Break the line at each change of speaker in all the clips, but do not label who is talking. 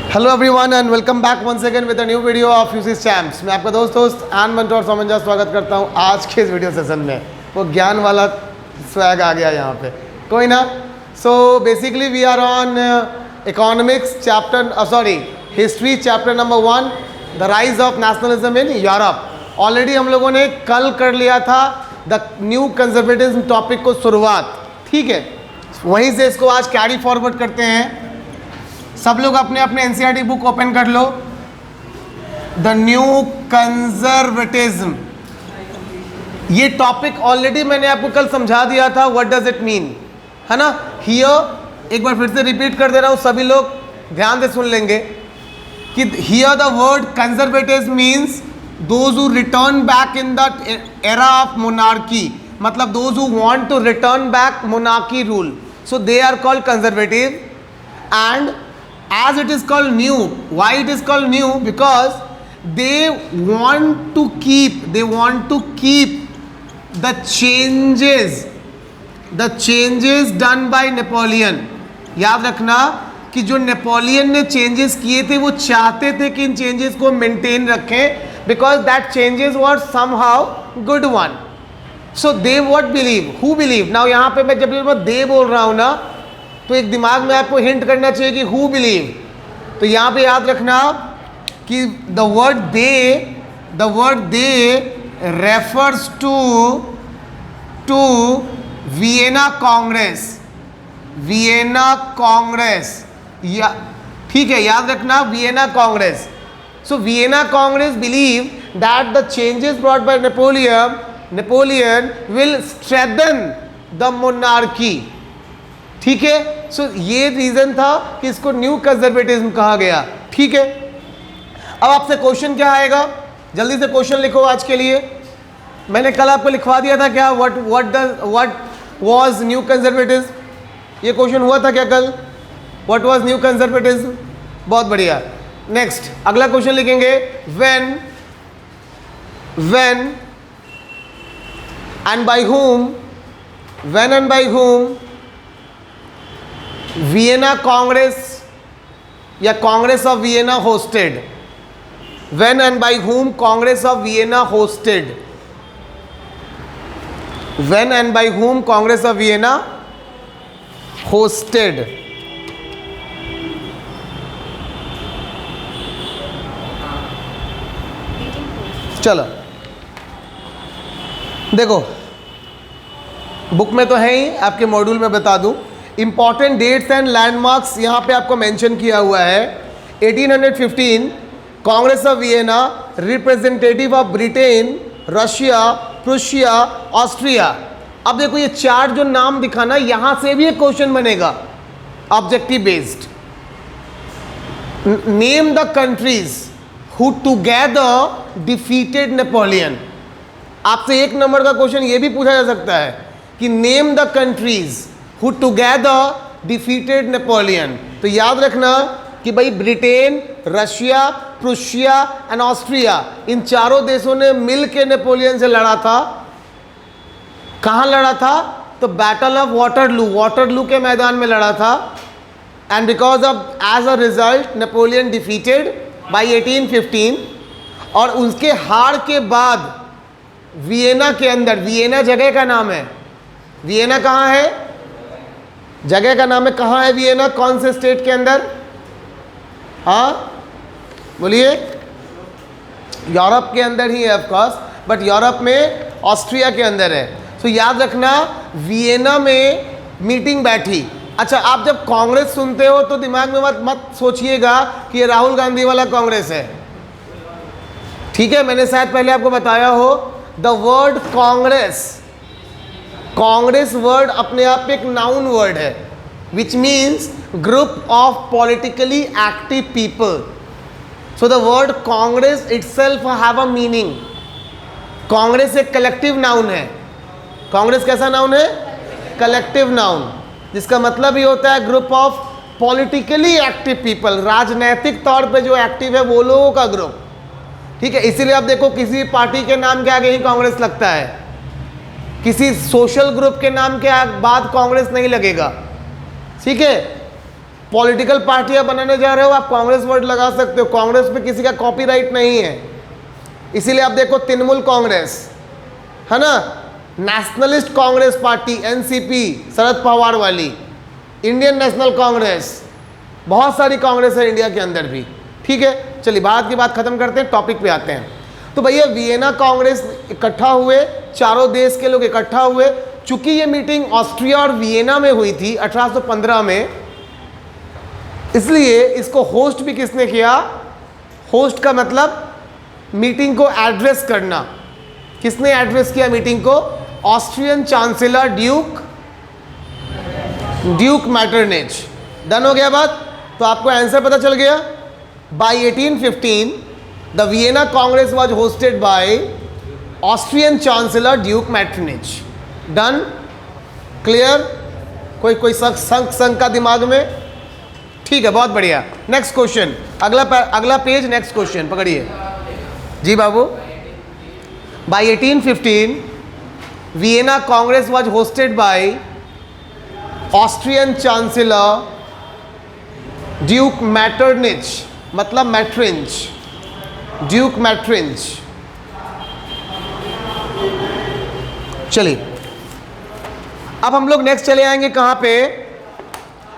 Hello everyone and welcome back once again with a new video of यूसिस champs. मैं आपका दोस्त N मंटोर समंजा स्वागत करता हूं आज के इस वीडियो सेशन में। वो ज्ञान वाला स्वैग आ गया यहाँ पे, कोई ना। So basically we are on economics chapter history chapter number 1, the rise of nationalism in Europe. Already हम लोगों ने कल कर लिया था द न्यू कंजर्वेटिज्म टॉपिक को शुरुआत, ठीक है। वहीं से इसको आज कैरी फॉरवर्ड करते हैं। सब लोग अपने अपने एनसीईआरटी बुक ओपन कर लो। द न्यू कंजर्वेटिज्म, ये टॉपिक ऑलरेडी मैंने आपको कल समझा दिया था, व्हाट डज इट मीन, है ना। हियर एक बार फिर से रिपीट कर दे रहा हूँ, सभी लोग ध्यान से सुन लेंगे कि here the word conservative means those who return back in the era of monarchy, मतलब those who want to return back monarchy rule, so they are called conservative. And as it is called new, why it is called new? Because they want to keep the changes done by Napoleon. याद रखना कि जो Napoleon ने changes किए थे वो चाहते थे कि इन चेंजेस को मेंटेन रखें, because that changes were somehow good one. So they what believe, who believe? Now यहाँ पे मैं जब they बोल रहा हूँ ना, तो एक दिमाग में आपको हिंट करना चाहिए कि हु बिलीव। तो यहाँ पे याद रखना कि the word they refers to Vienna Congress, या ठीक है, याद रखना Vienna congress. So Vienna congress believe that the changes brought by Napoleon will strengthen the monarchy, ठीक है। सो ये रीजन था कि इसको न्यू कंजर्वेटिज्म कहा गया, ठीक है। अब आपसे क्वेश्चन क्या आएगा, जल्दी से क्वेश्चन लिखो आज के लिए। मैंने कल आपको लिखवा दिया था क्या, व्हाट वाज न्यू कंजर्वेटिज्म, ये क्वेश्चन हुआ था क्या कल, व्हाट वाज न्यू कंजर्वेटिज्म। बहुत बढ़िया। नेक्स्ट अगला क्वेश्चन लिखेंगे, when and by whom Vienna Congress या Congress of Vienna hosted, when and by whom Congress of Vienna hosted, when and by whom Congress of Vienna hosted. चलो देखो, book में तो है ही, आपके मॉड्यूल में बता दूं। इंपॉर्टेंट डेट्स एंड लैंडमार्क्स यहाँ पे आपको मेंशन किया हुआ है। 1815 Congress of Vienna, representative of Britain, Russia, Prussia, Austria. अब देखो ये चार जो नाम दिखाना, यहाँ से भी एक क्वेश्चन बनेगा objective based. Name the countries who together defeated Napoleon. आपसे एक नंबर का क्वेश्चन ये भी पूछा जा सकता है कि name the countries who together defeated Napoleon। तो याद रखना कि भाई Britain, Russia, Prussia and Austria, इन चारों देशों ने मिल के नेपोलियन से लड़ा था। कहाँ लड़ा था? तो बैटल ऑफ वाटरलू के मैदान में लड़ा था। And because of as a result Napoleon defeated by 1815। और उसके हार के बाद वियना के अंदर, वियना जगह का नाम है, वियना कहाँ है, जगह का नाम है, कहाँ है वियना, कौन से स्टेट के अंदर, हाँ बोलिए, यूरोप के अंदर ही है ऑफ कोर्स, बट यूरोप में ऑस्ट्रिया के अंदर है। तो याद रखना वियना में मीटिंग बैठी। अच्छा, आप जब कांग्रेस सुनते हो तो दिमाग में मत सोचिएगा कि ये राहुल गांधी वाला कांग्रेस है, ठीक है। मैंने शायद पहले आपको बताया हो, द वर्ड कांग्रेस वर्ड अपने आप में एक नाउन वर्ड है, which means group of politically active people. So the word Congress itself have a meaning. Congress एक कलेक्टिव नाउन है। कांग्रेस कैसा नाउन है? कलेक्टिव नाउन, जिसका मतलब ये होता है group of politically active people, राजनैतिक तौर पे जो एक्टिव है वो लोगों का ग्रुप, ठीक है। इसीलिए आप देखो किसी पार्टी के नाम के आगे ही कांग्रेस लगता है, किसी सोशल ग्रुप के नाम के बाद कांग्रेस नहीं लगेगा, ठीक है। पॉलिटिकल पार्टियां बनाने जा रहे हो, आप कांग्रेस वर्ड लगा सकते हो, कांग्रेस पे किसी का कॉपीराइट नहीं है। इसीलिए आप देखो तृणमूल कांग्रेस है ना, nationalist Congress party NCP Sharad Pawar वाली, इंडियन नेशनल कांग्रेस, बहुत सारी कांग्रेस है इंडिया के अंदर भी। ठीक है, चलिए बात की बात खत्म करते हैं, टॉपिक पे आते हैं। तो भैया वियना कांग्रेस इकट्ठा हुए, चारों देश के लोग इकट्ठा हुए। चूंकि ये मीटिंग ऑस्ट्रिया और वियना में हुई थी 1815 में, इसलिए इसको होस्ट भी किसने किया? होस्ट का मतलब मीटिंग को एड्रेस करना। किसने एड्रेस किया मीटिंग को? Austrian chancellor Duke Metternich. Done हो गया बात? तो आपको आंसर पता चल गया। By 1815 the Vienna Congress was hosted by Austrian chancellor Duke Metternich. Done, clear? कोई संक का दिमाग में? ठीक है, बहुत बढ़िया। नेक्स्ट क्वेश्चन, अगला पेज, नेक्स्ट क्वेश्चन पकड़िए जी बाबू। By 1815 Vienna Congress was hosted by Austrian chancellor Duke Metternich, मतलब मैट्रिंच, ड्यूक मैट्रिंच। चलिए अब हम लोग नेक्स्ट चले आएंगे कहां पे?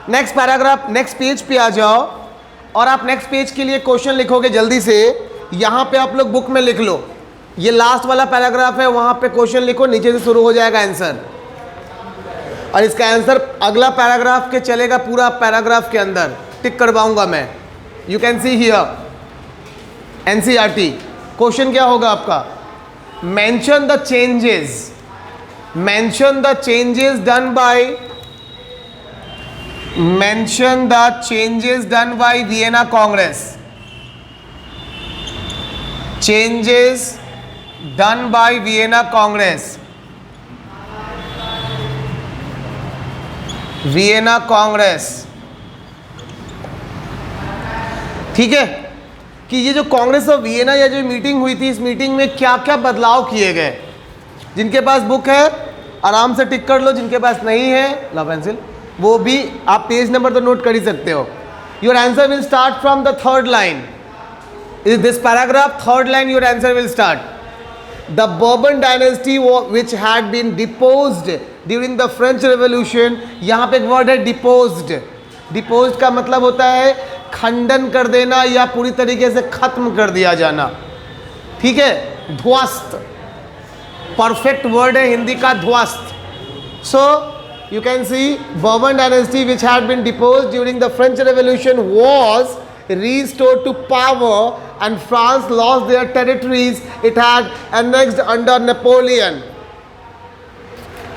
नेक्स्ट पैराग्राफ, नेक्स्ट पेज पे आ जाओ और आप नेक्स्ट पेज के लिए क्वेश्चन लिखोगे जल्दी से। यहां पे आप लोग बुक में लिख लो, ये लास्ट वाला पैराग्राफ है, वहां पे क्वेश्चन लिखो, नीचे से शुरू हो जाएगा आंसर। और इसका आंसर अगला पैराग्राफ के चलेगा, पूरा पैराग्राफ के अंदर टिक करवाऊंगा मैं। You can see here NCERT. Question क्या होगा आपका? Mention the changes, mention the changes done by, mention the changes done by Vienna Congress, changes done by Vienna Congress, Vienna Congress। ठीक है कि ये जो कांग्रेस ऑफ वियना या जो मीटिंग हुई थी, इस मीटिंग में क्या क्या बदलाव किए गए। जिनके पास बुक है आराम से टिक कर लो, जिनके पास नहीं है ला पेंसिल, वो भी आप पेज नंबर तो नोट कर ही सकते हो। Your answer will start from the third line, is this paragraph, third line your answer will start. The Bourbon dynasty which had been deposed during the French revolution. यहाँ पे एक word है deposed. Deposed का मतलब होता है खंडन कर देना या पूरी तरीके से खत्म कर दिया जाना। ठीक है, ध्वस्त, परफेक्ट वर्ड है हिंदी का ध्वस्त। सो you can see Bourbon dynasty which had been deposed during the French Revolution was restored to power and France lost their territories it had annexed under Napoleon।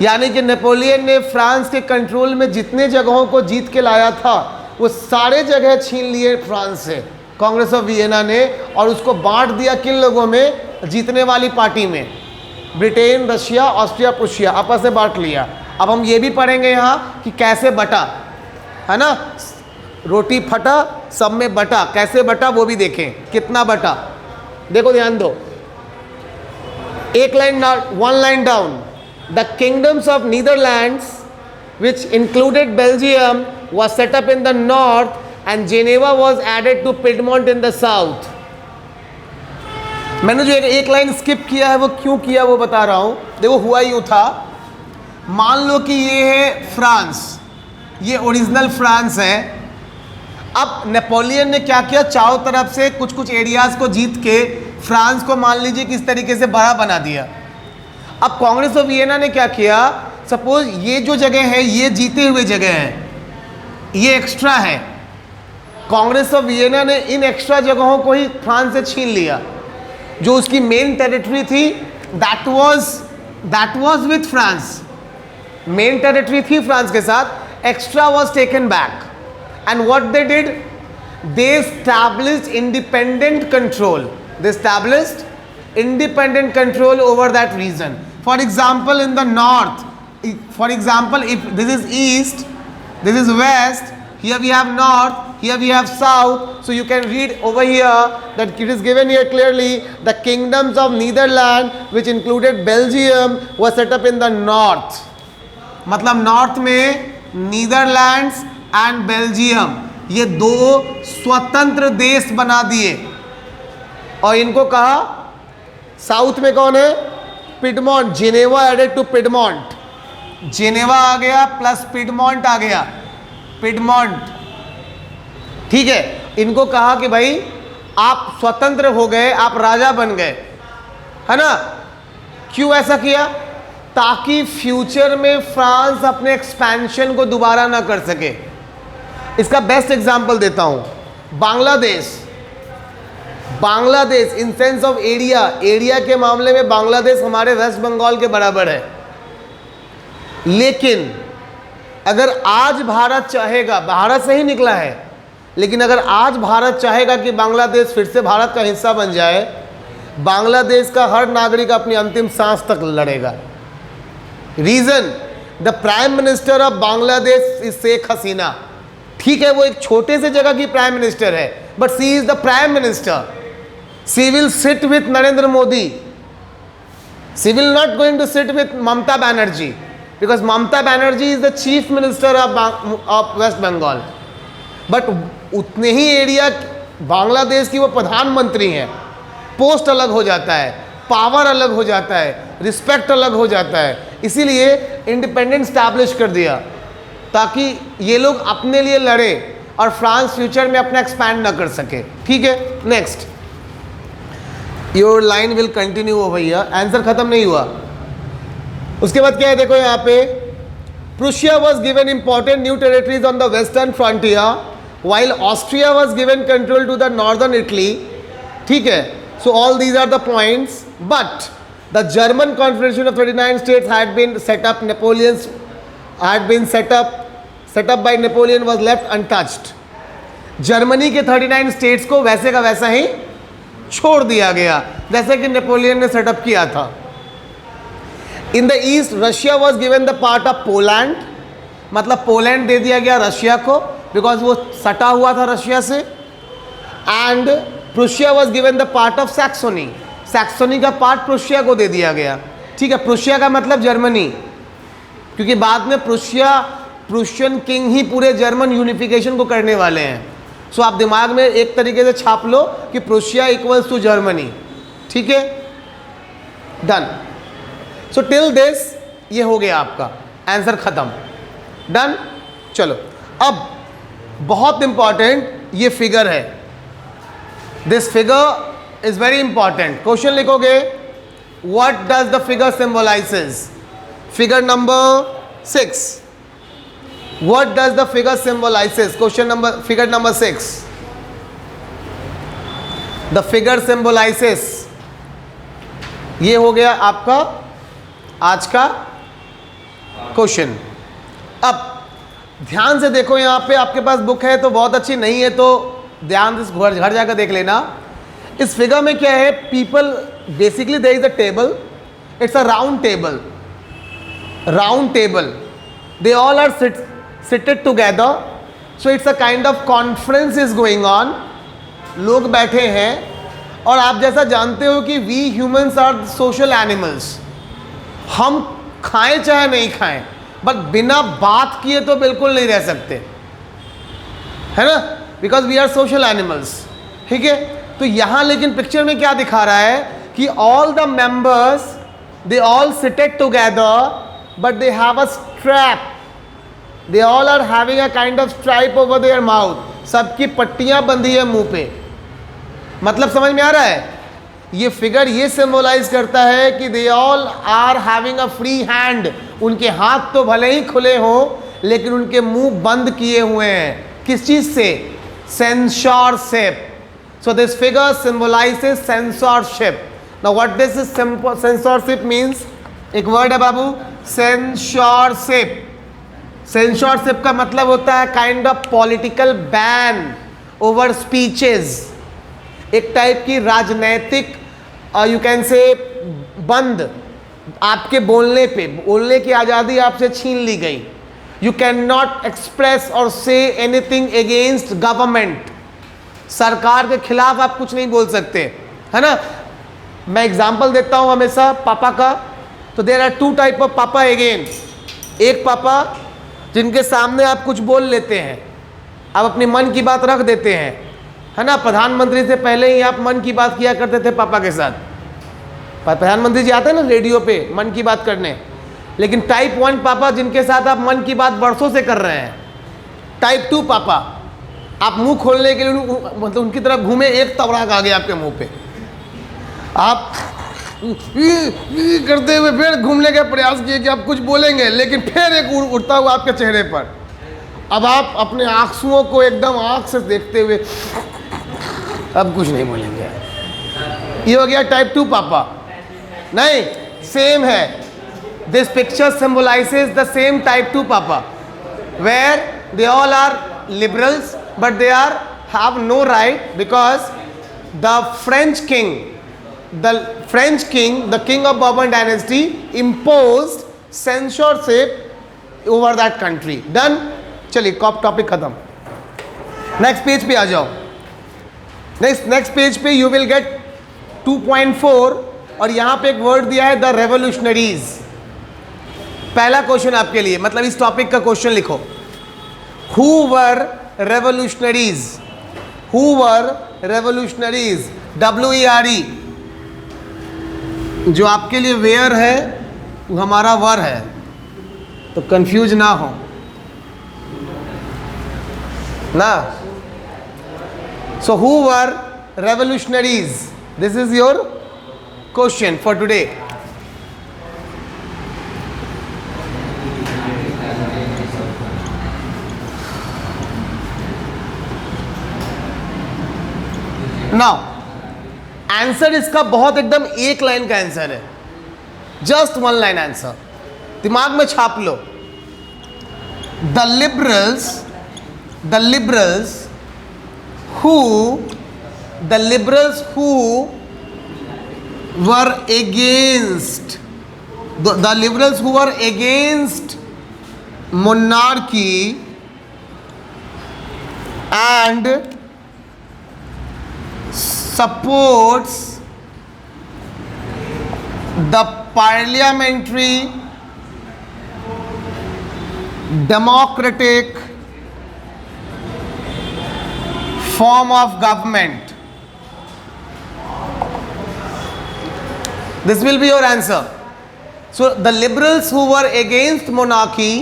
यानी कि नेपोलियन ने फ्रांस के control में जितने जगहों को जीत के लाया था वो सारे जगह छीन लिए फ्रांस से, कांग्रेस ऑफ वियना ने, और उसको बांट दिया किन लोगों में? जीतने वाली पार्टी में। ब्रिटेन, रशिया, ऑस्ट्रिया, प्रूशिया आपस में बांट लिया। अब हम ये भी पढ़ेंगे यहाँ कि कैसे बटा, है ना, रोटी फटा सब में बटा, कैसे बटा वो भी देखें, कितना बटा। देखो ध्यान दो, एक line, one line down. The kingdoms of Netherlands which included Belgium was set up in the north and Geneva was added to Piedmont in the south। मैंने जो एक लाइन स्किप किया है वो क्यों किया वो बता रहा हूँ। देखो हुआ यूँ था, मान लो कि ये है फ्रांस, ये ओरिजिनल फ्रांस है। अब नेपोलियन ने क्या किया, चारों तरफ से कुछ कुछ एरियाज को जीत के फ्रांस को मान लीजिए किस तरीके से बड़ा बना दिया। अब कांग्रेस ऑफ वियना ने क्या किया, सपोज ये जो जगह है ये जीते हुए जगह है, ये एक्स्ट्रा है। कांग्रेस ऑफ वियना ने इन एक्स्ट्रा जगहों को ही फ्रांस से छीन लिया। जो उसकी मेन टेरिटरी थी that was with France, main territory थी फ्रांस के साथ, extra was taken back and what they did, they established independent control, they established independent control over that region. For example in the north, for example if this is east, this is west, here we have north, here we have south, so you can read over here that it is given here clearly the kingdoms of Netherlands which included Belgium was set up in the north। मतलब north में Netherlands and Belgium, ये 2 स्वतंत्र देश बना दिए और इनको कहा, साउथ में कौन है, Piedmont, Geneva added to Piedmont, Geneva आ गया प्लस पिडमॉन्ट आ गया, पिडमॉन्ट, ठीक है। इनको कहा कि भाई आप स्वतंत्र हो गए, आप राजा बन गए, है ना। क्यों ऐसा किया, ताकि फ्यूचर में फ्रांस अपने एक्सपेंशन को दोबारा ना कर सके। इसका बेस्ट एग्जांपल देता हूं, बांग्लादेश, बांग्लादेश इन सेंस ऑफ एरिया, एरिया के मामले में बांग्लादेश हमारे वेस्ट बंगाल के बराबर है। लेकिन अगर आज भारत चाहेगा, भारत से ही निकला है, लेकिन अगर आज भारत चाहेगा कि बांग्लादेश फिर से भारत का हिस्सा बन जाए, बांग्लादेश का हर नागरिक अपनी अंतिम सांस तक लड़ेगा। Reason, the prime minister of Bangladesh is Sheikh Hasina. ठीक है, वो एक छोटे से जगह की प्राइम मिनिस्टर है, but she is the prime minister. She will sit with Narendra Modi, she will not going to sit with Mamata Banerjee, because Mamata Banerjee is the chief minister of West Bengal. बट उतने ही एरिया बांग्लादेश की वो प्रधानमंत्री हैं, पोस्ट अलग हो जाता है, पावर अलग हो जाता है, रिस्पेक्ट अलग हो जाता है। इसीलिए इंडिपेंडेंस स्टैब्लिश कर दिया ताकि ये लोग अपने लिए लड़े और फ्रांस फ्यूचर में अपना एक्सपैंड ना कर सके। ठीक है, next, your line will continue हो भैया, आंसर खत्म नहीं हुआ। उसके बाद क्या है, देखो यहाँ पे, Prussia was given important new territories on the western frontier while Austria was given control to the northern Italy. ठीक है, so all these are the points, but the German Confederation of 39 states had been set up, Napoleon's had been set up by Napoleon was left untouched. Germany के 39 states को वैसे का वैसा ही छोड़ दिया गया जैसे कि नेपोलियन ने सेटअप किया था। In the east Russia was given the part of Poland, मतलब पोलैंड दे दिया गया रशिया को, बिकॉज वो सटा हुआ था रशिया से। And Prussia was given the part of Saxony, Saxony का पार्ट प्रूशिया को दे दिया गया। ठीक है, प्रूशिया का मतलब जर्मनी, क्योंकि बाद में प्रूशियन किंग ही पूरे जर्मन यूनिफिकेशन को करने वाले हैं। सो आप दिमाग में एक तरीके से छाप लो कि प्रूशिया इक्वल्स टू जर्मनी। ठीक है, डन। सो टिल दिस ये हो गया आपका आंसर खत्म, डन। चलो अब बहुत इंपॉर्टेंट ये फिगर है, this figure is very important. Question लिखोगे, what does the figure symbolises? Figure number 6, what does the figure symbolises? Question number, figure number 6, the figure symbolises. ये हो गया आपका आज का क्वेश्चन। अब ध्यान से देखो, यहाँ पे आपके पास बुक है तो बहुत अच्छी, नहीं है तो ध्यान से घर जाकर देख लेना। इस फिगर में क्या है, people basically there is a table, it's a round table, round table, they all are seated together, so it's a kind of conference is going on. लोग बैठे हैं और आप जैसा जानते हो कि we humans are social animals, हम खाएं चाहे नहीं खाएं, बट बिना बात किए तो बिल्कुल नहीं रह सकते, है ना, because we are social animals. ठीक है, तो यहाँ लेकिन पिक्चर में क्या दिखा रहा है कि all the members they all seated together but they have a strap, they all are having a kind of stripe over their mouth, सबकी पट्टियां बंधी है मुंह पे। मतलब समझ में आ रहा है? ये फिगर ये सिंबलाइज करता है कि they all are having a free hand, उनके हाथ तो भले ही खुले हों लेकिन उनके मुंह बंद किए हुए हैं। किस चीज से? Censorship. So this figure symbolizes censorship. Now what this censorship means? एक वर्ड है बाबू, सेंसरशिप। सेंसरशिप का मतलब होता है kind of political ban over speeches, एक टाइप की राजनैतिक यू कैन से बंद, आपके बोलने पे, बोलने की आज़ादी आपसे छीन ली गई। यू कैन नॉट एक्सप्रेस और से एनीथिंग अगेंस्ट गवर्नमेंट, सरकार के खिलाफ आप कुछ नहीं बोल सकते, है ना। मैं एग्जांपल देता हूं हमेशा पापा का, तो there are two type of पापा अगेन। एक पापा जिनके सामने आप कुछ बोल लेते हैं, आप अपने मन की बात रख देते हैं, है ना। प्रधानमंत्री से पहले ही आप मन की बात किया करते थे पापा के साथ। प्रधानमंत्री जी आते हैं ना रेडियो पे मन की बात करने, लेकिन टाइप 1 पापा जिनके साथ आप मन की बात बरसों से कर रहे हैं। टाइप 2 पापा, आप मुंह खोलने के लिए मतलब उनकी तरफ घूमे, एक तवराक आ गया आपके मुंह पे, आप करते हुए फिर घूमने का प्रयास किए कि आप कुछ बोलेंगे, लेकिन फिर एक उड़ता हुआ आपके चेहरे पर। अब आप अपने आंसुओं को एकदम आंख से देखते हुए अब कुछ नहीं बोलेंगे। ये हो गया टाइप 2 पापा। नहीं, सेम है। This picture symbolizes the same type 2 पापा, where they all are liberals, but they have no right, because the French king, the king of Bourbon dynasty, imposed censorship over that country. Done. चलिए topic खत्म। Next page पे आ जाओ। Next page पे you will get 2.4 और यहां पे एक word दिया है द रेवोल्यूशनरीज। पहला क्वेश्चन आपके लिए, मतलब इस टॉपिक का क्वेश्चन लिखो, Who were revolutionaries? Who were revolutionaries? WERE, जो आपके लिए वेयर है वो हमारा वर है, तो कंफ्यूज ना हो ना। So who were revolutionaries? This is your question for today. Now answer इसका बहुत एकदम एक लाइन का आंसर है, जस्ट 1 लाइन आंसर, दिमाग में छाप लो। The liberals who were against monarchy and supports the parliamentary democratic form of government. This will be your answer. So the liberals who were against monarchy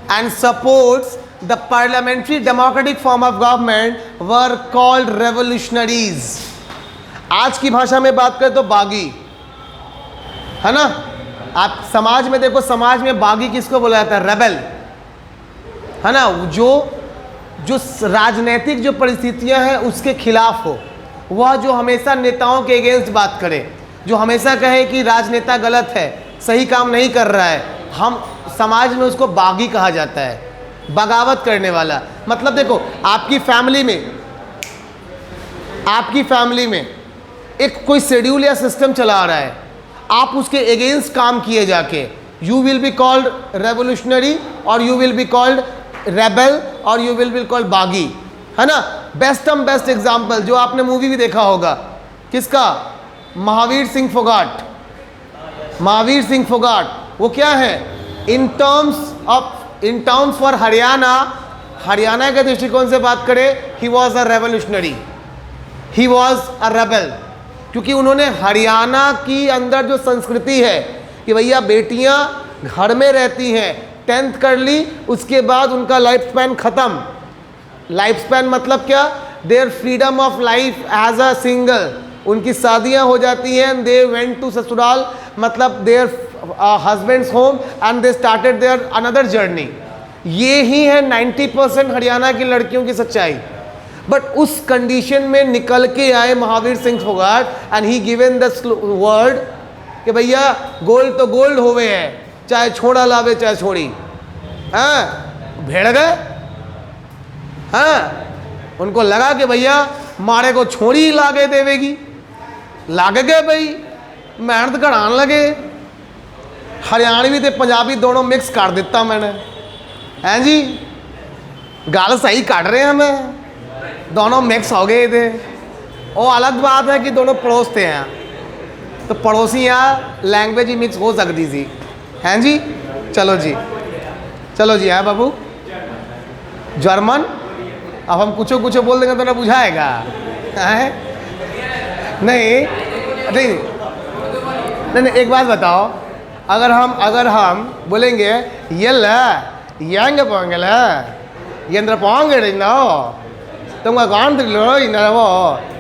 and supports the parliamentary democratic form of government were called revolutionaries. आज की भाषा में बात करें तो बागी, है ना। आप समाज में देखो, समाज में बागी किसको बोला जाता है? रेबल, है ना। जो राजनीतिक जो परिस्थितियां हैं उसके खिलाफ हो, वह जो हमेशा नेताओं के अगेंस्ट बात करे, जो हमेशा कहे कि राजनेता गलत है, सही काम नहीं कर रहा है, हम समाज में उसको बागी कहा जाता है, बगावत करने वाला। मतलब देखो, आपकी फैमिली में एक कोई शेड्यूल या सिस्टम चला आ रहा है, आप उसके अगेंस्ट काम किए जाके, you will be called revolutionary और you will be called rebel और यू विल बी कॉल्ड बागी, है ना। बेस्ट एग्जाम्पल जो आपने मूवी भी देखा होगा, किसका? महावीर सिंह फोगाट। वो क्या है? इन टर्म्स फॉर हरियाणा के दृष्टिकोण से बात करें, he was a revolutionary, he was a rebel, क्योंकि उन्होंने हरियाणा की अंदर जो संस्कृति है कि भैया बेटियां घर में रहती हैं, 10th कर ली, उसके बाद उनका लाइफ स्पैन खत्म। लाइफ स्पैन मतलब क्या? Their freedom of life as a single, उनकी शादियां हो जाती हैं, दे वेंट टू ससुराल, मतलब their husbands home and they started their another journey. ये ही है 90% हरियाणा की लड़कियों की सच्चाई। बट उस कंडीशन में निकल के आए Mahavir Singh Phogat and he given the word कि भैया गोल्ड तो गोल्ड होवे है, चाहे छोड़ा लावे चाहे छोड़ी। हाँ, भेड़ गए। हाँ, उनको लगा कि भैया मारे को छोड़ी लागे देवेगी, लागे गए भाई, मेहनत करान लगे। हरियाणवी ते पंजाबी दोनों मिक्स कर दिता मैंने, हैं जी, गल सही काट रहे हैं हमें, दोनों मिक्स हो गए थे। वो अलग बात है कि दोनों पड़ोस थे यहाँ, तो पड़ोसी यहाँ लैंग्वेज ही मिक्स हो सकती थी, हैं जी। चलो जी है बाबू, जर्मन अब हम कुछ बोल देंगे तो ना बुझाएगा है? नहीं नहीं नहीं, एक बात बताओ, अगर हम बोलेंगे येल यांग पोंगल यंत्र पोंगे नो तुमका कौन लो,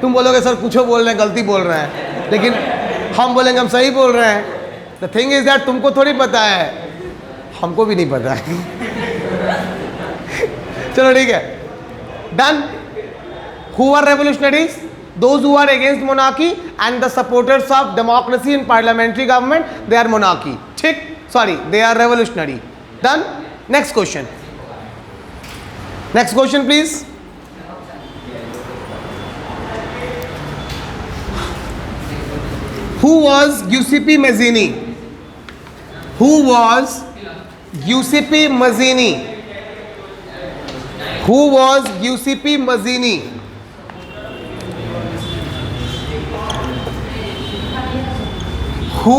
तुम बोलोगे सर कुछ बोल रहे हैं, गलती बोल रहे हैं, लेकिन हम बोलेंगे हम सही बोल रहे हैं। द थिंग इज दैट तुमको थोड़ी पता है, हमको भी नहीं पता है। चलो ठीक है, done. Who are revolutionaries? Those who are against monarchy and the supporters of democracy and parliamentary government, they are monarchy. ठीक, sorry, they are revolutionary. Done. Next question. Next question, please. Who was Giuseppe Mazzini? Who was Giuseppe Mazzini? Who was Giuseppe Mazzini? Who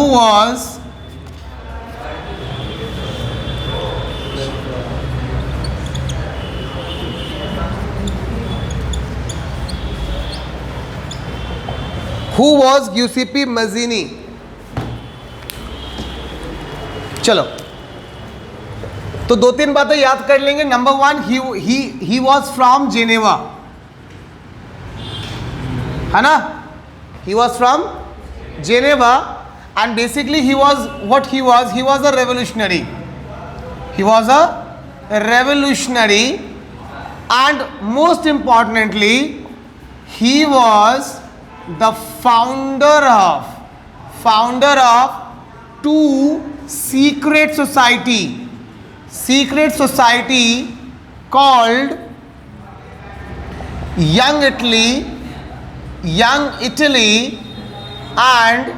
was Giuseppe Mazzini? चलो, तो दो तीन बातें याद कर लेंगे। Number one, he was from Geneva, है ना? He was from Geneva and basically he was a revolutionary. He was a revolutionary, and most importantly he was the founder of two secret society called Young Italy and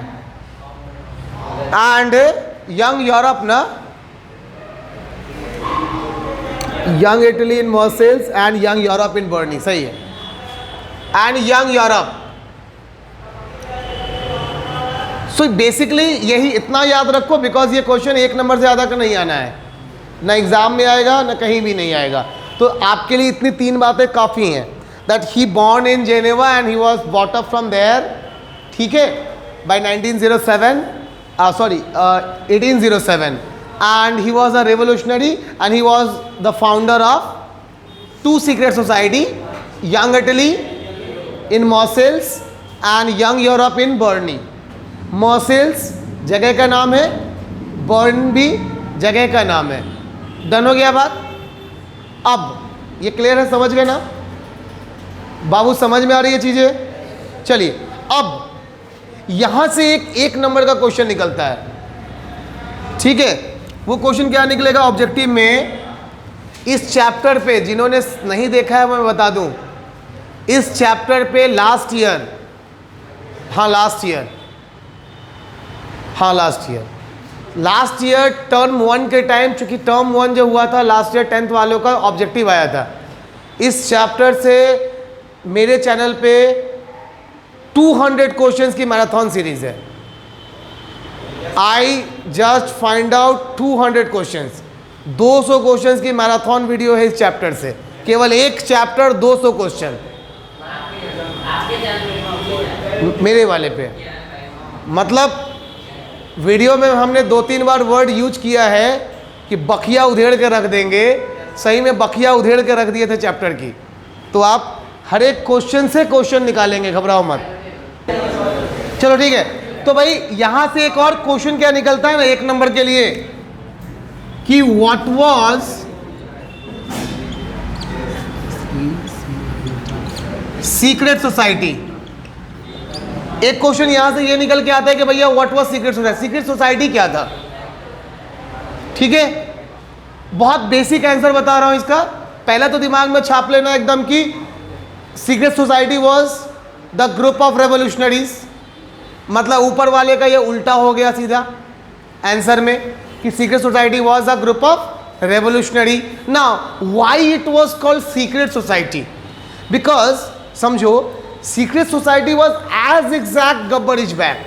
Young Europe, na? Young Italy in Marseille and Young Europe in Bern, सही है, and Young Europe. So basically यही इतना याद रखो, because ये question एक number से ज़्यादा का नहीं आना है, ना एग्जाम में आएगा ना कहीं भी नहीं आएगा। तो आपके लिए इतनी तीन बातें काफ़ी हैं, that he born in Geneva and he was bought up from there, ठीक है, by 1807, 1807, and he was a revolutionary and he was the founder of two secret society, Young Italy in Marseille and Young Europe in Bern. Marseille जगह का नाम है, burn भी जगह का नाम है। डन हो गया बात? अब ये क्लियर है, समझ गए ना बाबू? समझ में आ रही है चीज़ें? चलिए, अब यहां से एक नंबर का क्वेश्चन निकलता है, ठीक है? वो क्वेश्चन क्या निकलेगा ऑब्जेक्टिव में? इस चैप्टर पे जिन्होंने नहीं देखा है मैं बता दूं, इस चैप्टर पे लास्ट ईयर टर्म 1 के टाइम, चूंकि टर्म 1 जो हुआ था लास्ट ईयर 10th वालों का ऑब्जेक्टिव आया था, इस चैप्टर से मेरे चैनल पे 200 क्वेश्चंस की मैराथन सीरीज है। I just find out 200 questions, 200 questions की मैराथन वीडियो है इस चैप्टर से, केवल एक चैप्टर 200 क्वेश्चन मेरे वाले पे। मतलब वीडियो में हमने 2-3 बार वर्ड यूज किया है कि बखिया उधेड़ के रख देंगे, सही में बखिया उधेड़ के रख दिए थे चैप्टर की। तो आप हर एक क्वेश्चन से क्वेश्चन निकालेंगे, घबराओ मत। चलो ठीक है, तो भाई यहां से एक और क्वेश्चन क्या निकलता है ना एक नंबर के लिए, कि व्हाट वाज सीक्रेट सोसाइटी। एक क्वेश्चन यहां से ये निकल के आता है कि भैया what was secret society, secret society क्या था? ठीक है, बहुत बेसिक आंसर बता रहा हूं इसका, पहला तो दिमाग में छाप लेना एकदम कि secret society was the group of revolutionaries. मतलब ऊपर वाले का ये उल्टा हो गया सीधा आंसर में कि secret society was a group of revolutionary. Now why it was called secret society? Because समझो, secret society was as exact Gabbar is back.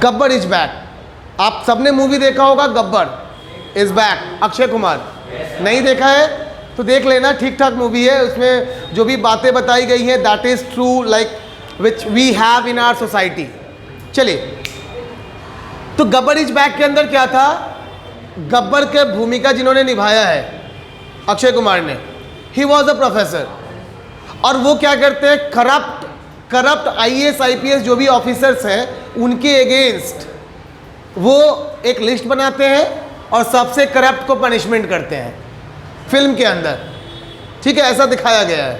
Gabbar is back, आप सबने मूवी देखा होगा गब्बर इज बैक, अक्षय कुमार। नहीं देखा है तो देख लेना, ठीक ठाक मूवी है। उसमें जो भी बातें बताई गई हैं that is true, like which we have in our society. चलिए, तो गब्बर इज बैक के अंदर क्या था, गब्बर के भूमिका जिन्होंने निभाया है अक्षय कुमार ने, ही वॉज अ प्रोफेसर। और वो क्या करते हैं, करप्ट IAS IPS जो भी ऑफिसर्स हैं उनके अगेंस्ट वो एक लिस्ट बनाते हैं और सबसे करप्ट को पनिशमेंट करते हैं फिल्म के अंदर, ठीक है, ऐसा दिखाया गया है।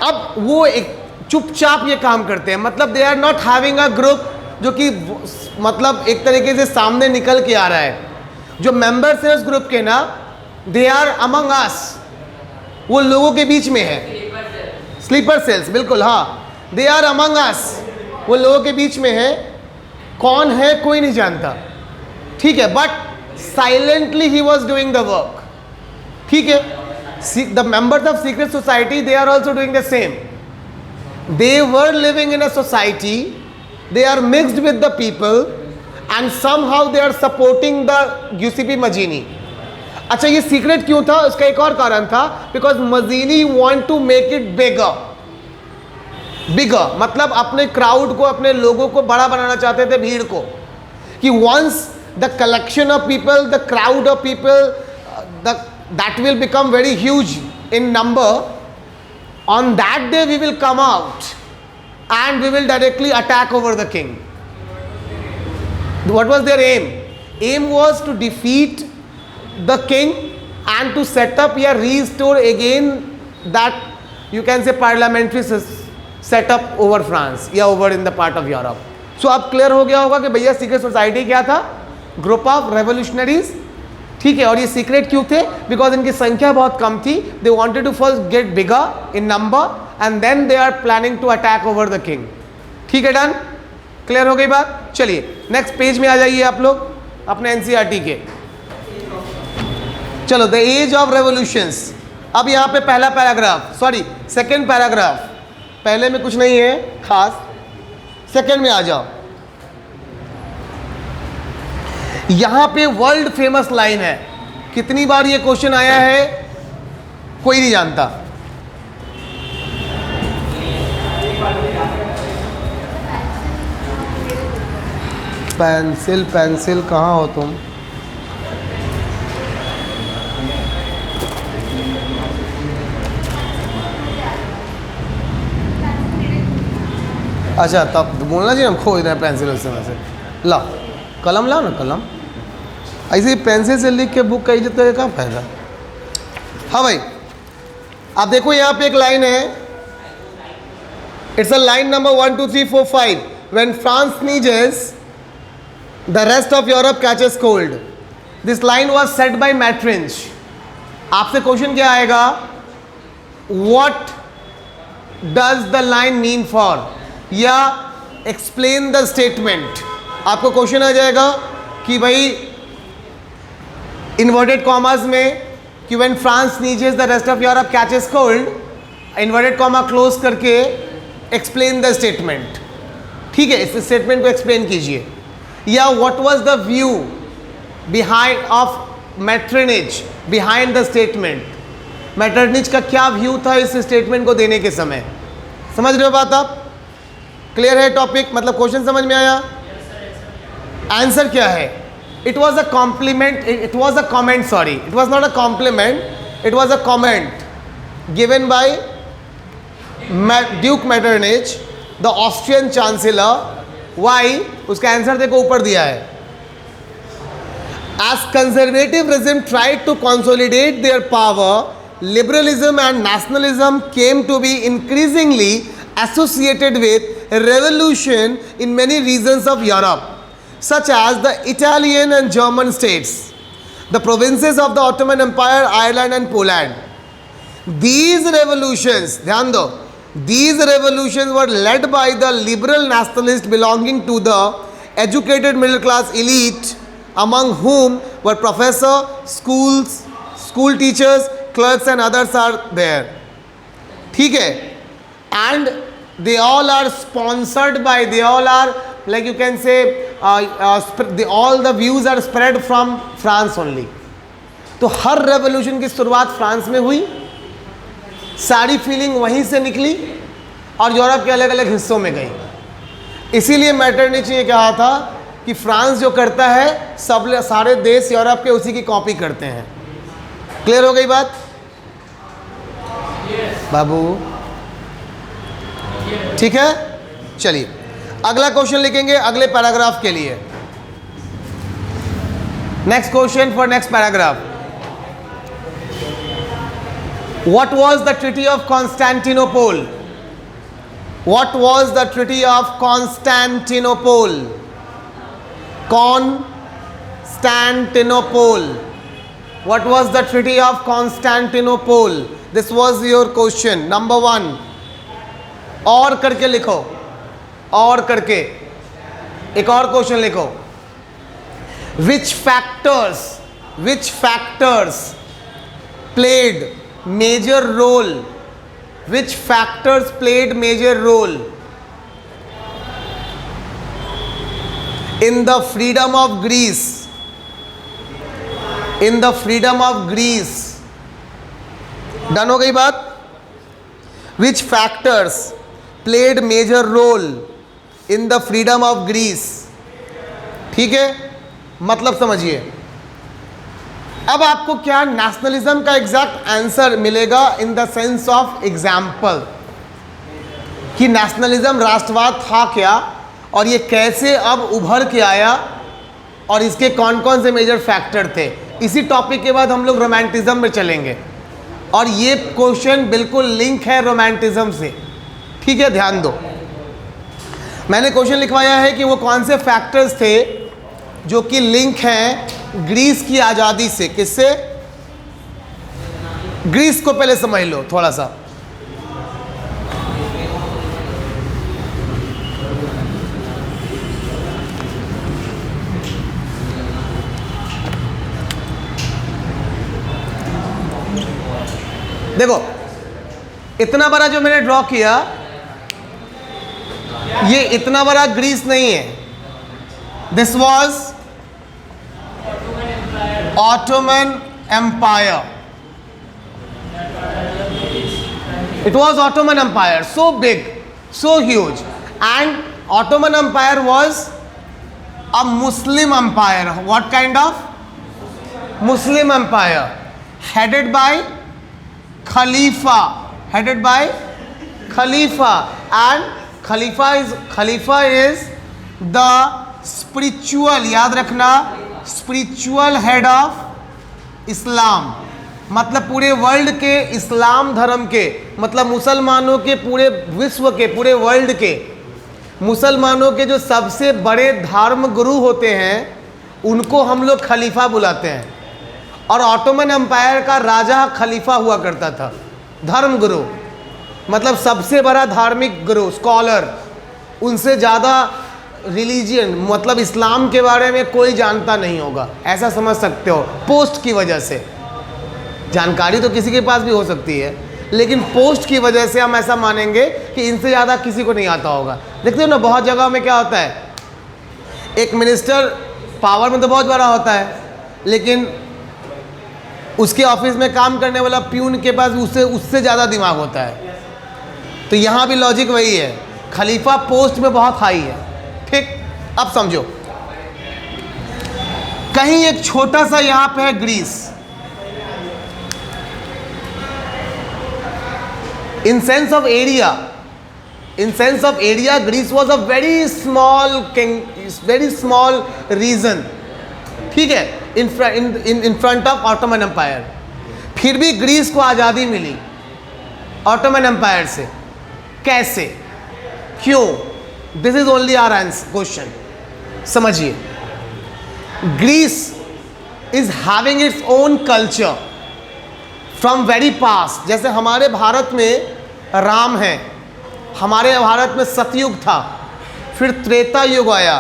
अब वो एक चुपचाप ये काम करते हैं, मतलब they are not having a group जो कि मतलब एक तरीके से सामने निकल के आ रहा है। जो मेंबर्स हैं उस ग्रुप के ना, दे आर अमंग अस, वो लोगों के बीच में है। स्लीपर सेल्स, बिल्कुल, हाँ, दे आर अमंग अस, वो लोगों के बीच में है। कौन है कोई नहीं जानता, ठीक है, but silently he was doing the work, ठीक है। The members of secret society they are also doing the same. They were living in a society, they are mixed with the people and somehow they are supporting the UCP Mazzini. अच्छा, ये secret क्यों था, उसका एक और कारण था, because Mazzini want to make it bigger, मतलब अपने क्राउड को, अपने लोगों को बड़ा बनाना चाहते थे, भीड़ को, कि once the collection of people, the crowd of people, that will become very huge in number, on that day we will come out and we will directly attack over the king. What was their aim? Aim was to defeat the king and to set up या restore again that you can say parliamentary setup over France या over in the part of Europe. So अब clear हो गया होगा कि भैया secret society क्या था, ग्रुप ऑफ रेवोल्यूशनरीज, ठीक है। और ये सीक्रेट क्यों थे, बिकॉज इनकी संख्या बहुत कम थी। They wanted to first get bigger in number and then they are planning to attack over the king, ठीक है, डन, क्लियर हो गई बात। चलिए नेक्स्ट पेज में आ जाइए आप लोग अपने NCERT के। चलो, द एज ऑफ रेवोल्यूशंस। अब यहाँ पे पहला पैराग्राफ, सॉरी सेकेंड पैराग्राफ, पहले में कुछ नहीं है खास, सेकेंड में आ जाओ। यहां पे वर्ल्ड फेमस लाइन है, कितनी बार ये क्वेश्चन आया है कोई नहीं जानता। पेंसिल पेंसिल कहाँ हो तुम? अच्छा, तब बोलना चाहिए हम खोज रहे हैं पेंसिल उस समय से। ला कलम, लाओ ना कलम, ऐसे पेंसिल से लिख के बुक का इज्जत करके क्या फायदा। हाँ भाई, आप देखो यहाँ पे एक लाइन है, it's a line number 1 2 3 4 5। When France sneezes, the rest of Europe catches cold. This line was said by Metternich. आपसे क्वेश्चन क्या आएगा, what does the line mean for, या explain the statement। आपको क्वेश्चन आ जाएगा कि भाई इन्वर्टेड कॉमास में कि when France sneezes the rest of Europe catches cold, inverted comma close करके एक्सप्लेन द स्टेटमेंट, ठीक है, इस स्टेटमेंट को एक्सप्लेन कीजिए। या what was the view behind of Metternich behind the statement, Metternich का क्या व्यू था इस स्टेटमेंट को देने के समय। समझ रहे हो बात आप, क्लियर है टॉपिक, मतलब क्वेश्चन समझ में आया। आंसर क्या है, it was a compliment, it was a comment, sorry it was not a compliment, it was a comment given by Duke Metternich the Austrian chancellor. Why, उसका आंसर देखो ऊपर दिया है। As conservatism tried to consolidate their power, liberalism and nationalism came to be increasingly associated with revolution in many regions of Europe, such as the Italian and German states, the provinces of the Ottoman Empire, Ireland and Poland. These revolutions, ध्यान दो, these revolutions were led by the liberal nationalists belonging to the educated middle class elite, among whom were professors, school teachers, clerks and others are there. ठीक है, and they all are sponsored by, they all are like you can say all the views are spread from France only. तो हर revolution की शुरुआत France में हुई, सारी feeling वहीं से निकली और यूरोप के अलग अलग हिस्सों में गई। इसीलिए मेटरनिच ने कहा था कि फ्रांस जो करता है सारे देश यूरोप के उसी की कॉपी करते हैं। क्लियर हो गई बात बाबू? ठीक है, चलिए अगला क्वेश्चन लिखेंगे अगले पैराग्राफ के लिए। Next question for next paragraph. What was the Treaty of Constantinople? What was the Treaty of Constantinople? Constantinople. What was the Treaty of Constantinople? This was your question. Number 1. और करके लिखो, और करके एक और क्वेश्चन लिखो। Which factors played major role? Which factors played major role in the freedom of Greece? In the freedom of Greece. Done हो गई बात? Which factors played major role in the freedom of Greece? ठीक है, मतलब समझिए। अब आपको क्या नेशनलिज्म का एग्जैक्ट आंसर मिलेगा in the sense of example कि नेशनलिज्म राष्ट्रवाद था क्या और ये कैसे अब उभर के आया और इसके कौन कौन से मेजर फैक्टर थे। इसी टॉपिक के बाद हम लोग रोमांटिज्म में चलेंगे और ये क्वेश्चन बिल्कुल लिंक है रोमांटिज्म से। ठीक है, ध्यान दो। मैंने क्वेश्चन लिखवाया है कि वो कौन से फैक्टर्स थे जो कि लिंक हैं ग्रीस की आज़ादी से। किससे? ग्रीस को पहले समझ लो थोड़ा सा। देखो इतना बड़ा जो मैंने ड्रॉ किया, ये इतना बड़ा ग्रीस नहीं है। This was Ottoman Empire. It was Ottoman Empire, so big, so huge, and Ottoman Empire was a Muslim empire. What kind of Muslim empire? Headed by Khalifa. Headed by Khalifa, and Khalifa is the spiritual, याद रखना, spiritual head of Islam. मतलब पूरे world के इस्लाम धर्म के, मतलब मुसलमानों के पूरे विश्व के, पूरे वर्ल्ड के मुसलमानों के जो सबसे बड़े धर्म गुरु होते हैं उनको हम लोग खलीफा बुलाते हैं। और ऑटोमन एम्पायर का राजा खलीफा हुआ करता था, धर्म गुरु मतलब सबसे बड़ा धार्मिक गुरु, स्कॉलर। उनसे ज़्यादा रिलीजियन मतलब इस्लाम के बारे में कोई जानता नहीं होगा, ऐसा समझ सकते हो। पोस्ट की वजह से, जानकारी तो किसी के पास भी हो सकती है, लेकिन पोस्ट की वजह से हम ऐसा मानेंगे कि इनसे ज़्यादा किसी को नहीं आता होगा। देखते हो ना बहुत जगह में क्या होता है, एक मिनिस्टर पावर में तो बहुत बड़ा होता है, लेकिन उसके ऑफिस में काम करने वाला प्यून के पास उससे ज़्यादा दिमाग होता है। तो यहाँ भी लॉजिक वही है, खलीफा पोस्ट में बहुत हाई है। ठीक, अब समझो, कहीं एक छोटा सा यहां पे है Greece. In sense of area Greece was a very small region. ठीक है, in front of Ottoman empire. फिर भी ग्रीस को आज़ादी मिली ऑटोमन एम्पायर से। कैसे, क्यों? This is only our answer question. समझिए, Greece is having its own culture from very past. जैसे हमारे भारत में राम है, हमारे भारत में सतयुग था, फिर त्रेता युग आया,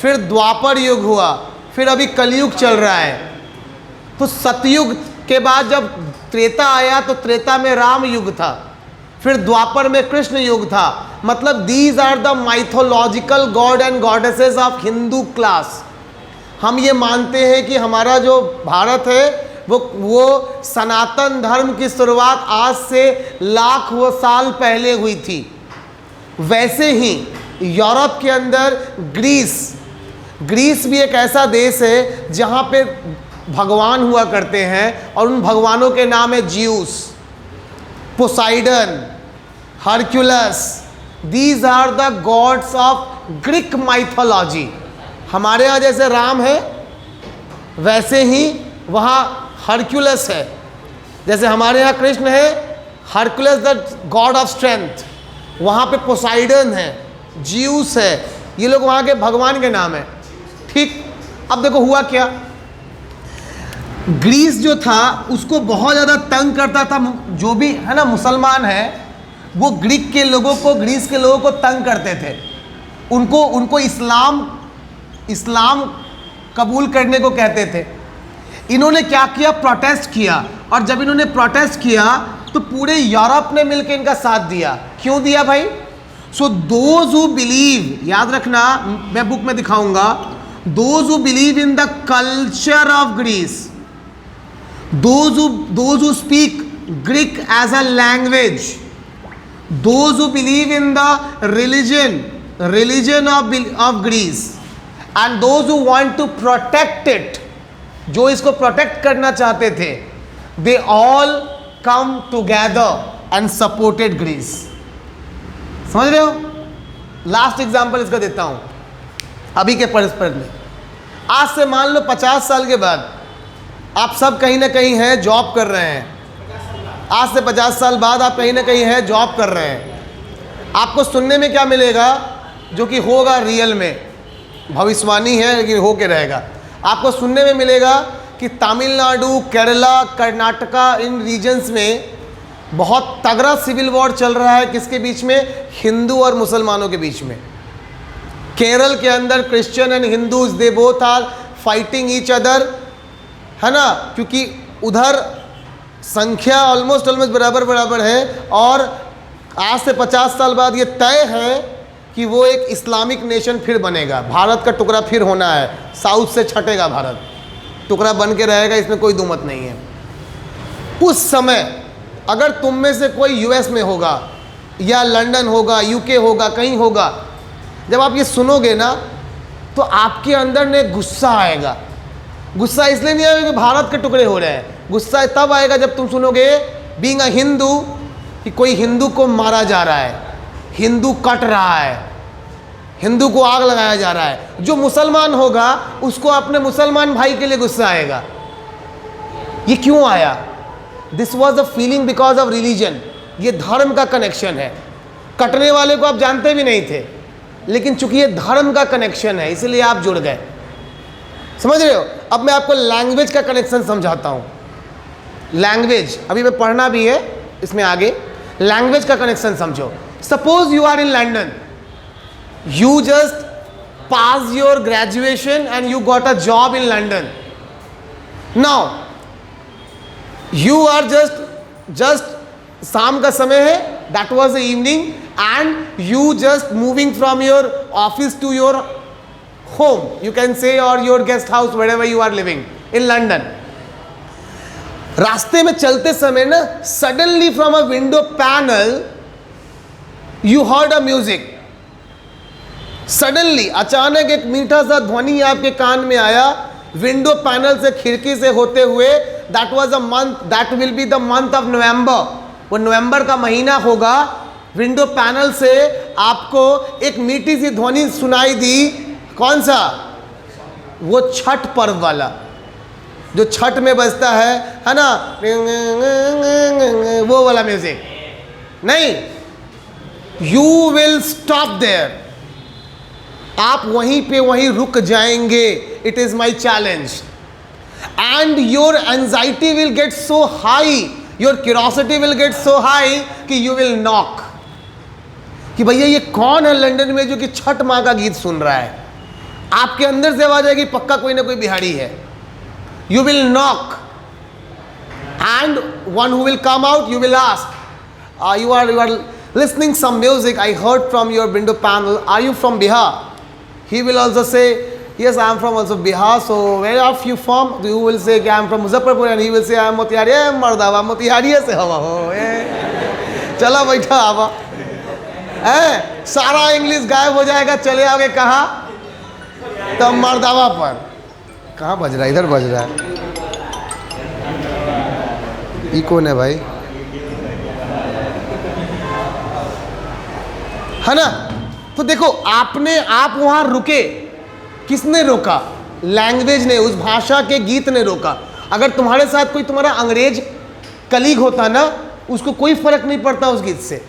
फिर द्वापर युग हुआ, फिर अभी कलयुग चल रहा है। तो सतयुग के बाद जब त्रेता आया तो त्रेता में राम युग था, फिर द्वापर में कृष्ण युग था। मतलब these are the mythological god and goddesses of Hindu class. हम ये मानते हैं कि हमारा जो भारत है वो सनातन धर्म की शुरुआत आज से लाखों साल पहले हुई थी। वैसे ही यूरोप के अंदर ग्रीस भी एक ऐसा देश है जहाँ पे भगवान हुआ करते हैं और उन भगवानों के नाम है Zeus, Poseidon, Hercules. These are the gods of Greek mythology. हमारे यहाँ जैसे राम है वैसे ही वहाँ हरक्यूलस है। जैसे हमारे यहाँ कृष्ण है, Hercules the God of strength, वहाँ पे पोसाइडन है, ज्यूस है, ये लोग वहाँ के भगवान के नाम है। ठीक, अब देखो हुआ क्या, ग्रीस जो था उसको बहुत ज़्यादा तंग करता था, जो भी है ना मुसलमान है वो ग्रीस के लोगों को तंग करते थे। उनको इस्लाम कबूल करने को कहते थे। इन्होंने क्या किया, प्रोटेस्ट किया, और जब इन्होंने प्रोटेस्ट किया तो पूरे यूरोप ने मिलकर इनका साथ दिया। क्यों दिया भाई? सो दोज हु बिलीव, याद रखना मैं बुक में दिखाऊंगा, those who believe in the culture of Greece, those who speak Greek as a language, those who believe in the religion of Greece, and those who want to protect it, जो इसको protect करना चाहते थे, they all come together and supported Greece। समझ रहे हो? Last example इसका देता हूं अभी के परस्पर में। आज से मान लो 50 साल के बाद आप सब कहीं ना कहीं हैं, जॉब कर रहे हैं। आज से 50 साल बाद आप कहीं ना कहीं हैं, जॉब कर रहे हैं। आपको सुनने में क्या मिलेगा जो कि होगा रियल में, भविष्यवाणी है लेकिन हो के रहेगा। आपको सुनने में मिलेगा कि तमिलनाडु, केरला, कर्नाटका, इन रीजन्स में बहुत तगड़ा सिविल वॉर चल रहा है। किसके बीच में? हिंदू और मुसलमानों के बीच में। केरल के अंदर Christian and Hindus, they both are fighting each other, है ना, क्योंकि उधर संख्या ऑलमोस्ट बराबर है। और आज से 50 साल बाद ये तय है कि वो एक इस्लामिक नेशन फिर बनेगा, भारत का टुकड़ा फिर होना है, साउथ से छटेगा भारत, टुकड़ा बन के रहेगा, इसमें कोई दुमत नहीं है। उस समय अगर तुम में से कोई यूएस में होगा या लंदन होगा, यूके होगा, कहीं होगा, जब आप ये सुनोगे ना तो आपके अंदर ने गुस्सा आएगा। गुस्सा इसलिए नहीं आएगा कि भारत के टुकड़े हो रहे हैं, गुस्सा तब आएगा जब तुम सुनोगे बीइंग अ हिंदू कि कोई हिंदू को मारा जा रहा है, हिंदू कट रहा है, हिंदू को आग लगाया जा रहा है। जो मुसलमान होगा उसको अपने मुसलमान भाई के लिए गुस्सा आएगा। ये क्यों आया? This was a feeling because of religion. ये धर्म का कनेक्शन है। कटने वाले को आप जानते भी नहीं थे, लेकिन चूंकि ये धर्म का कनेक्शन है इसलिए आप जुड़ गए। समझ रहे हो? अब मैं आपको लैंग्वेज का कनेक्शन समझाता हूँ। लैंग्वेज अभी मैं पढ़ना भी है इसमें आगे। लैंग्वेज का कनेक्शन समझो। Suppose you are in London, you just pass your graduation and you got a job in London. Now you are just शाम का समय है, that was the evening, and you just moving from your office to your home, you can say, or your guest house, wherever you are living in London. रास्ते में चलते समय ना suddenly from a window panel you heard a music. Suddenly अचानक एक मीठा सा ध्वनि आपके कान में आया, विंडो पैनल से, खिड़की से होते हुए। That was a month, that will be the month of November. वो नवंबर का महीना होगा। विंडो पैनल से आपको एक मीठी सी ध्वनि सुनाई दी। कौन सा? वो छठ पर्व वाला जो छठ में बजता है ना, वो वाला म्यूजिक नहीं। यू विल स्टॉप देयर, आप वहीं पे वहीं रुक जाएंगे। It is my challenge. And your anxiety will get so high, your curiosity will get so high कि यू विल नॉक कि भैया ये कौन है लंदन में जो कि छठ माँ का गीत सुन रहा है। आपके अंदर से आवाज आएगी पक्का कोई ना कोई बिहारी है। You will knock and one who will come out, you will ask, you are listening some music, I heard from your window panel, are you from Bihar? He will also say, Yes, I am from also Bihar. So where are you from? You will say I am from Muzaffarpur, and he will say I am Motihari. मर्दावा मोतिहारी से हवा हो चला बैठा आवा सारा English गायब हो जाएगा, चले आओगे कहाँ? तब मर्दावा पर कहाँ बज रहा है? इधर बज रहा है। ये कौन है भाई? है ना? तो देखो आप वहां रुके, किसने रोका? लैंग्वेज ने, उस भाषा के गीत ने रोका। अगर तुम्हारे साथ कोई तुम्हारा अंग्रेज कलीग होता ना, उसको कोई फर्क नहीं पड़ता उस गीत से,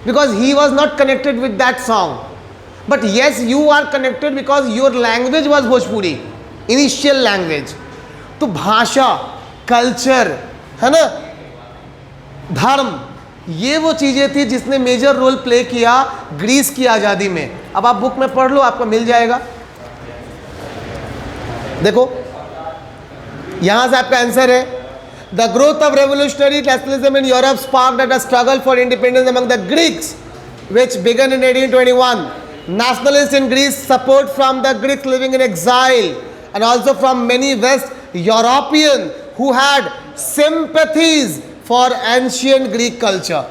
because he was not connected with that song. But yes, you are connected because your language was Bhojpuri, initial language. तो भाषा, कल्चर, है ना, धर्म, ये वो चीजें थी जिसने मेजर रोल प्ले किया ग्रीस की आजादी में। अब आप बुक में पढ़ लो, आपको मिल जाएगा। देखो यहां से आपका आंसर है, the growth of revolutionary nationalism in Europe sparked a struggle for independence among the Greeks which began in 1821. Nationalists in Greece, support from the Greeks living in exile and also from many West Europeans who had sympathies for ancient Greek culture.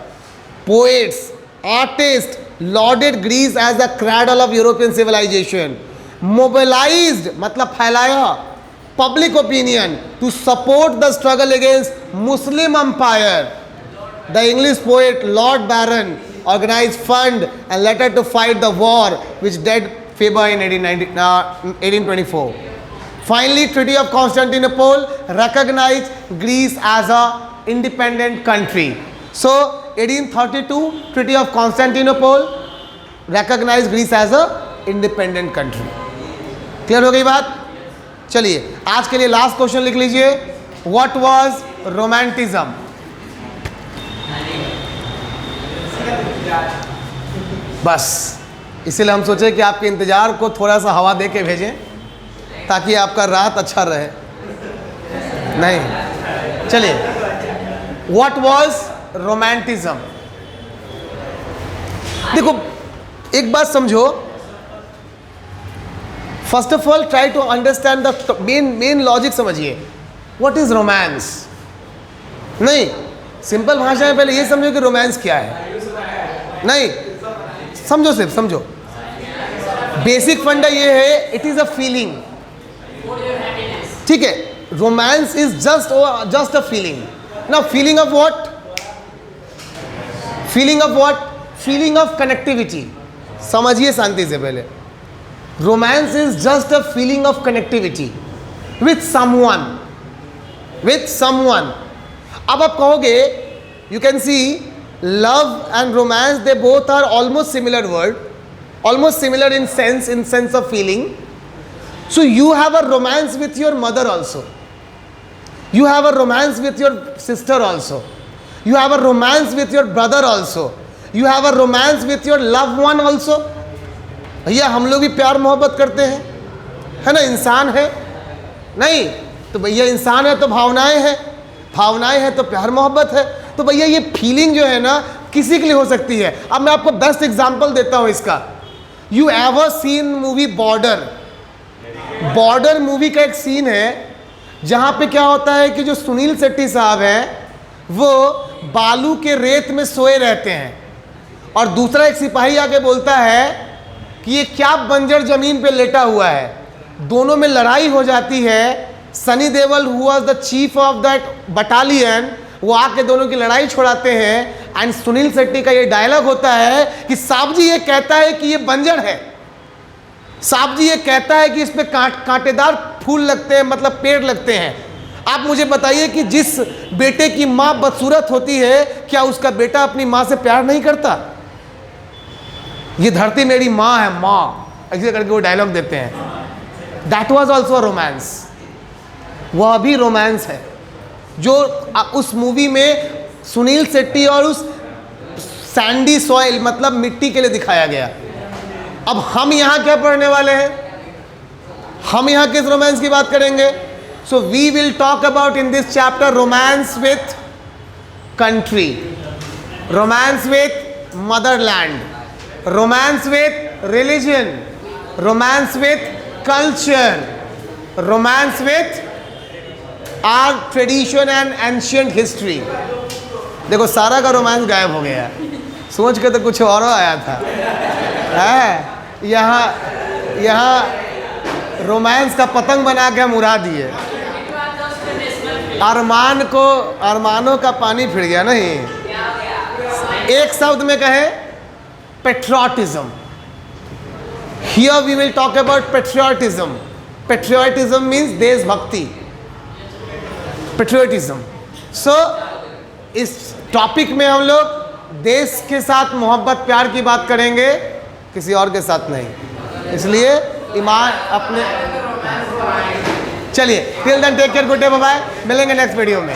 Poets, artists lauded Greece as the cradle of European civilization. Mobilized, मतलब फैलाया, public opinion to support the struggle against Muslim empire. The English poet Lord Byron organized fund and letter to fight the war which dead Faber in 1824. Finally, Treaty of Constantinople recognized Greece as a independent country. So 1832 Treaty of Constantinople recognized Greece as a independent country. Clear हो गई बात? चलिए आज के लिए last question लिख लीजिए, what was romanticism? बस इसीलिए हम सोचे कि आपके इंतजार को थोड़ा सा हवा दे के भेजें ताकि आपका रात अच्छा रहे। नहीं, चलिए, व्हाट वाज रोमांटिज्म? देखो एक बात समझो, first of all try to understand the main logic समझिए। What is romance? नहीं, सिंपल भाषा में पहले ये समझो कि रोमांस क्या है। नहीं, समझो, सिर्फ समझो, बेसिक फंडा ये है, इट इज अ फीलिंग। ठीक है, romance is just a feeling. Now feeling of what? Feeling of what? Feeling of connectivity. समझिए शांति से पहले, romance is just a feeling of connectivity with someone, with someone. अब आप कहोगे, you can see love and romance, they both are almost similar word, almost similar in sense of feeling. So you have a romance with your mother also, you have a romance with your sister also, you have a romance with your brother also, you have a romance with your loved one also. भैया हम लोग भी प्यार मोहब्बत करते हैं, है ना, इंसान है। नहीं तो भैया इंसान है तो भावनाएं हैं, भावनाएं हैं तो प्यार मोहब्बत है। तो भैया ये फीलिंग जो है ना किसी के लिए हो सकती है। अब मैं आपको बेस्ट एग्जांपल देता हूं इसका। You ever seen movie border? Border movie का एक सीन है जहां पे क्या होता है कि जो सुनील शेट्टी साहब हैं वो बालू के रेत में सोए रहते हैं और दूसरा एक सिपाही आके बोलता है कि ये क्या बंजर जमीन पे लेटा हुआ है। दोनों में लड़ाई हो जाती है। Sunny Deol who was the chief of that battalion, वो आके दोनों की लड़ाई छुड़ाते हैं। एंड सुनील शेट्टी का ये डायलॉग होता है कि साहब जी ये कहता है कि ये बंजर है, साहब जी ये कहता है कि इस पे कांटेदार फूल लगते हैं, मतलब पेड़ लगते हैं। आप मुझे बताइए कि जिस बेटे की माँ बदसूरत होती है, क्या उसका बेटा अपनी माँ से प्यार नहीं करता? ये धरती मेरी माँ है, माँ, ऐसे करके वो डायलॉग देते हैं। दैट वॉज ऑल्सो रोमांस, वह भी रोमांस है जो उस मूवी में सुनील शेट्टी और उस सैंडी सॉइल मतलब मिट्टी के लिए दिखाया गया। अब हम यहाँ क्या पढ़ने वाले हैं? हम यहाँ किस रोमांस की बात करेंगे? So we will talk about in this chapter romance with country, romance with motherland, romance with religion, romance with culture, romance with our tradition and ancient history. देखो सारा का रोमांस गायब हो गया, सोच के तो कुछ और आया था। है यहाँ रोमांस का पतंग बना के हम उड़ा दिए। अरमानों का पानी फिर गया नहीं। एक शब्द में कहे patriotism. Here we will talk about patriotism. Patriotism means देशभक्ति, patriotism. So इस टॉपिक में हम लोग देश के साथ मोहब्बत प्यार की बात करेंगे, किसी और के साथ नहीं। इसलिए ईमान अपने, चलिए till then take care, good day, bye bye, मिलेंगे नेक्स्ट वीडियो में।